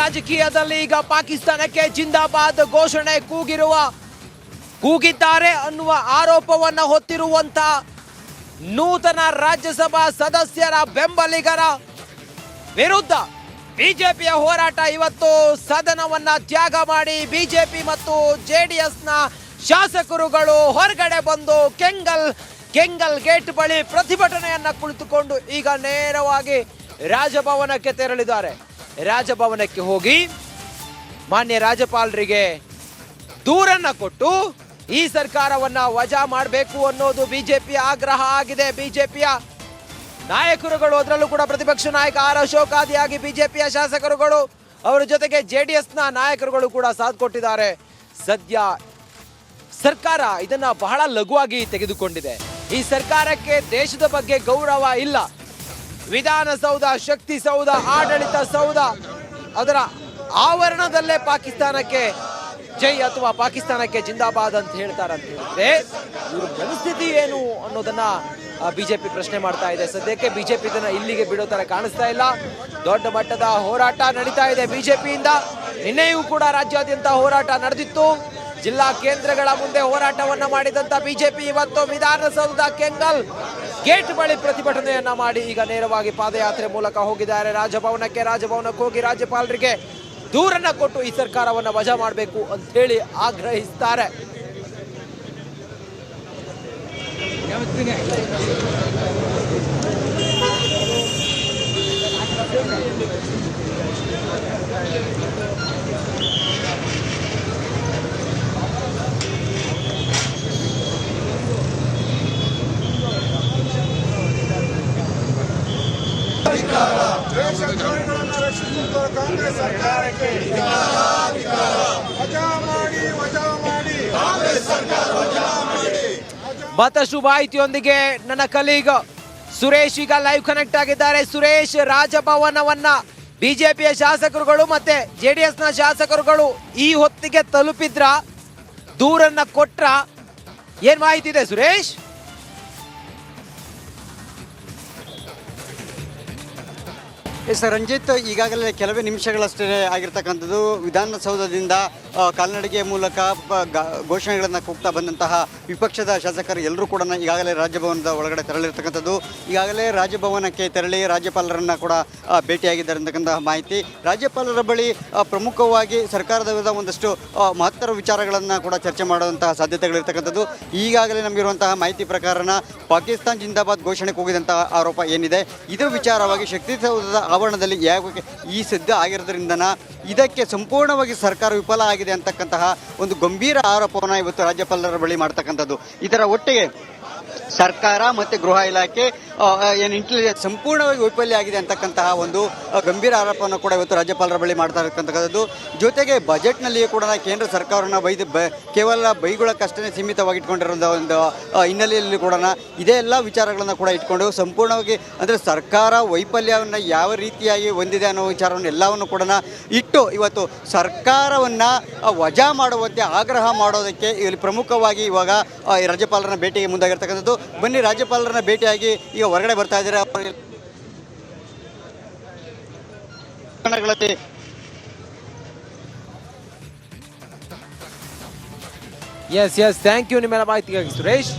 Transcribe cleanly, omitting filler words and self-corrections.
ರಾಜಕೀಯದಲ್ಲಿ ಈಗ ಪಾಕಿಸ್ತಾನಕ್ಕೆ ಜಿಂದಾಬಾದ್ ಘೋಷಣೆ ಕೂಗಿದ್ದಾರೆ ಅನ್ನುವ ಆರೋಪವನ್ನ ಹೊತ್ತಿರುವಂತ ನೂತನ ರಾಜ್ಯಸಭಾ ಸದಸ್ಯರ ಬೆಂಬಲಿಗರ ವಿರುದ್ಧ ಬಿಜೆಪಿಯ ಹೋರಾಟ ಇವತ್ತು ಸದನವನ್ನ ತ್ಯಾಗ ಮಾಡಿ ಬಿಜೆಪಿ ಮತ್ತು ಜೆಡಿಎಸ್ನ ಶಾಸಕರುಗಳು ಹೊರಗಡೆ ಬಂದು ಕೆಂಗಲ್ ಗೇಟ್ ಬಳಿ ಪ್ರತಿಭಟನೆಯನ್ನ ಕುಳಿತುಕೊಂಡು ಈಗ ನೇರವಾಗಿ ರಾಜಭವನಕ್ಕೆ ತೆರಳಿದ್ದಾರೆ. ರಾಜಭವನಕ್ಕೆ ಹೋಗಿ ಮಾನ್ಯ ರಾಜ್ಯಪಾಲರಿಗೆ ದೂರನ್ನ ಕೊಟ್ಟು ಈ ಸರ್ಕಾರವನ್ನ ವಜಾ ಮಾಡಬೇಕು ಅನ್ನೋದು ಬಿಜೆಪಿಯ ಆಗ್ರಹ ಆಗಿದೆ. ಬಿಜೆಪಿಯ ನಾಯಕರುಗಳು, ಅದರಲ್ಲೂ ಕೂಡ ಪ್ರತಿಪಕ್ಷ ನಾಯಕ ಆರ್ ಅಶೋಕ್ ಆದಿಯಾಗಿ ಬಿಜೆಪಿಯ ಶಾಸಕರುಗಳು, ಅವರ ಜೊತೆಗೆ ಜೆಡಿಎಸ್ನ ನಾಯಕರುಗಳು ಕೂಡ ಸಾಥ್ ಕೊಟ್ಟಿದ್ದಾರೆ. ಸದ್ಯ ಸರ್ಕಾರ ಇದನ್ನ ಬಹಳ ಲಘುವಾಗಿ ತೆಗೆದುಕೊಂಡಿದೆ. ಈ ಸರ್ಕಾರಕ್ಕೆ ದೇಶದ ಬಗ್ಗೆ ಗೌರವ ಇಲ್ಲ. ವಿಧಾನಸೌಧ, ಶಕ್ತಿ ಸೌಧ, ಆಡಳಿತ ಸೌಧ, ಅದರ ಆವರಣದಲ್ಲೇ ಪಾಕಿಸ್ತಾನಕ್ಕೆ ಜೈ ಅಥವಾ ಪಾಕಿಸ್ತಾನಕ್ಕೆ ಜಿಂದಾಬಾದ್ ಅಂತ ಹೇಳ್ತಾರಂತ ಹೇಳಿದ್ರೆ ಇವ್ರ ಪರಿಸ್ಥಿತಿ ಏನು ಅನ್ನೋದನ್ನ ಬಿಜೆಪಿ ಪ್ರಶ್ನೆ ಮಾಡ್ತಾ ಇದೆ. ಸದ್ಯಕ್ಕೆ ಬಿಜೆಪಿ ಇದನ್ನ ಇಲ್ಲಿಗೆ ಬಿಡೋ ತರ ಕಾಣಿಸ್ತಾ ಇಲ್ಲ. ದೊಡ್ಡ ಮಟ್ಟದ ಹೋರಾಟ ನಡೀತಾ ಇದೆ ಬಿಜೆಪಿಯಿಂದ. ನಿನ್ನೆಯೂ ಕೂಡ ರಾಜ್ಯಾದ್ಯಂತ ಹೋರಾಟ ನಡೆದಿತ್ತು. ಜಿಲ್ಲಾ ಕೇಂದ್ರಗಳ ಮುಂದೆ ಹೋರಾಟವನ್ನ ಮಾಡಿದಂತ ಬಿಜೆಪಿ ಇವತ್ತು ವಿಧಾನಸೌಧ ಕೆಂಗಲ್ ಗೇಟ್ ಬಳಿ ಪ್ರತಿಭಟನೆಯನ್ನ ಮಾಡಿ ಈಗ ನೇರವಾಗಿ ಪಾದಯಾತ್ರೆ ಮೂಲಕ ಹೋಗಿದ್ದಾರೆ ರಾಜಭವನಕ್ಕೆ. ರಾಜಭವನಕ್ಕೆ ಹೋಗಿ ರಾಜ್ಯಪಾಲರಿಗೆ ದೂರನ್ನ ಕೊಟ್ಟು ಈ ಸರ್ಕಾರವನ್ನ ವಜಾ ಮಾಡಬೇಕು ಅಂತ ಹೇಳಿ ಆಗ್ರಹಿಸ್ತಾರೆ. ಕಾಂಗ್ರೆಸ್ ಸರ್ಕಾರಕ್ಕೆ ಮತ್ತಷ್ಟು ಮಾಹಿತಿಯೊಂದಿಗೆ ನನ್ನ ಕಲೀಗ್ ಸುರೇಶ್ ಈಗ ಲೈವ್ ಕನೆಕ್ಟ್ ಆಗಿದ್ದಾರೆ. ಸುರೇಶ್, ರಾಜಭವನವನ್ನ ಬಿಜೆಪಿಯ ಶಾಸಕರುಗಳು ಮತ್ತೆ ಜೆಡಿಎಸ್ನ ಶಾಸಕರುಗಳು ಈ ಹೊತ್ತಿಗೆ ತಲುಪಿದ್ರ, ದೂರನ್ನ ಕೊಟ್ರ, ಏನ್ ಮಾಹಿತಿ ಇದೆ ಸುರೇಶ್? ಎಸ್ ರಂಜಿತ್, ಈಗಾಗಲೇ ಕೆಲವೇ ನಿಮಿಷಗಳಷ್ಟೇ ಆಗಿರ್ತಕ್ಕಂಥದ್ದು ವಿಧಾನಸೌಧದಿಂದ ಕಾಲ್ನಡಿಗೆ ಮೂಲಕ ಘೋಷಣೆಗಳನ್ನು ಕೂಗ್ತಾ ಬಂದಂತಹ ವಿಪಕ್ಷದ ಶಾಸಕರು ಎಲ್ಲರೂ ಕೂಡ ಈಗಾಗಲೇ ರಾಜಭವನದ ಒಳಗಡೆ ತೆರಳಿರ್ತಕ್ಕಂಥದ್ದು. ಈಗಾಗಲೇ ರಾಜಭವನಕ್ಕೆ ತೆರಳಿ ರಾಜ್ಯಪಾಲರನ್ನು ಕೂಡ ಭೇಟಿಯಾಗಿದ್ದಾರೆ ಅಂತಕ್ಕಂತಹ ಮಾಹಿತಿ. ರಾಜ್ಯಪಾಲರ ಬಳಿ ಪ್ರಮುಖವಾಗಿ ಸರ್ಕಾರದ ವಿರುದ್ಧ ಒಂದಷ್ಟು ಮಹತ್ತರ ವಿಚಾರಗಳನ್ನು ಕೂಡ ಚರ್ಚೆ ಮಾಡುವಂತಹ ಸಾಧ್ಯತೆಗಳಿರ್ತಕ್ಕಂಥದ್ದು. ಈಗಾಗಲೇ ನಮಗಿರುವಂತಹ ಮಾಹಿತಿ ಪ್ರಕಾರನ ಪಾಕಿಸ್ತಾನ್ ಜಿಂದಾಬಾದ್ ಘೋಷಣೆ ಕೂಗಿದಂತಹ ಆರೋಪ ಏನಿದೆ, ಇದು ವಿಚಾರವಾಗಿ ಶಕ್ತಿಸೌಧದ ಆವರಣದಲ್ಲಿ ಯಾವಾಗ ಈ ಸದ್ಯ ಆಗಿರೋದ್ರಿಂದ ಇದಕ್ಕೆ ಸಂಪೂರ್ಣವಾಗಿ ಸರ್ಕಾರ ವಿಫಲ ಆಗಿದೆ ಅಂತಕ್ಕಂತಹ ಒಂದು ಗಂಭೀರ ಆರೋಪವನ್ನು ಇವತ್ತು ರಾಜ್ಯಪಾಲರ ಬಳಿ ಮಾಡ್ತಕ್ಕಂಥದ್ದು. ಇದರ ಒಟ್ಟಿಗೆ ಸರ್ಕಾರ ಮತ್ತು ಗೃಹ ಇಲಾಖೆ ಇಂಟೆಲಿಜೆನ್ಸ್ ಸಂಪೂರ್ಣವಾಗಿ ವೈಫಲ್ಯ ಆಗಿದೆ ಅಂತಕ್ಕಂತಹ ಒಂದು ಗಂಭೀರ ಆರೋಪವನ್ನು ಕೂಡ ಇವತ್ತು ರಾಜ್ಯಪಾಲರ ಬಳಿ ಮಾಡ್ತಾ ಇರತಕ್ಕಂಥದ್ದು. ಜೊತೆಗೆ ಬಜೆಟ್ನಲ್ಲಿಯೂ ಕೂಡ ಕೇಂದ್ರ ಸರ್ಕಾರವನ್ನು ಕೇವಲ ಬೈಗುಳಕ್ಕಷ್ಟೇ ಸೀಮಿತವಾಗಿ ಇಟ್ಕೊಂಡಿರೋ ಒಂದು ಹಿನ್ನೆಲೆಯಲ್ಲಿ ಕೂಡ ಇದೇ ಎಲ್ಲ ವಿಚಾರಗಳನ್ನು ಕೂಡ ಇಟ್ಕೊಂಡು ಸಂಪೂರ್ಣವಾಗಿ ಅಂದರೆ ಸರ್ಕಾರ ವೈಫಲ್ಯವನ್ನು ಯಾವ ರೀತಿಯಾಗಿ ಹೊಂದಿದೆ ಅನ್ನೋ ವಿಚಾರವನ್ನು ಎಲ್ಲವನ್ನು ಕೂಡ ಇಟ್ಟು ಇವತ್ತು ಸರ್ಕಾರವನ್ನು ವಜಾ ಮಾಡುವಂತೆ ಆಗ್ರಹ ಮಾಡೋದಕ್ಕೆ ಇಲ್ಲಿ ಪ್ರಮುಖವಾಗಿ ಇವಾಗ ರಾಜ್ಯಪಾಲರನ್ನ ಭೇಟಿಗೆ ಮುಂದಾಗಿರ್ತಕ್ಕಂಥದ್ದು. ಬನ್ನಿ ರಾಜ್ಯಪಾಲರನ್ನ ಭೇಟಿಯಾಗಿ ಈಗ ಹೊರಗಡೆ ಬರ್ತಾ ಇದ್ದಾರೆ. ಎಸ್ ಥ್ಯಾಂಕ್ ಯು ನಿಮ್ಮೆಲ್ಲ ಮಾಹಿತಿಗಾಗಿ ಸುರೇಶ್.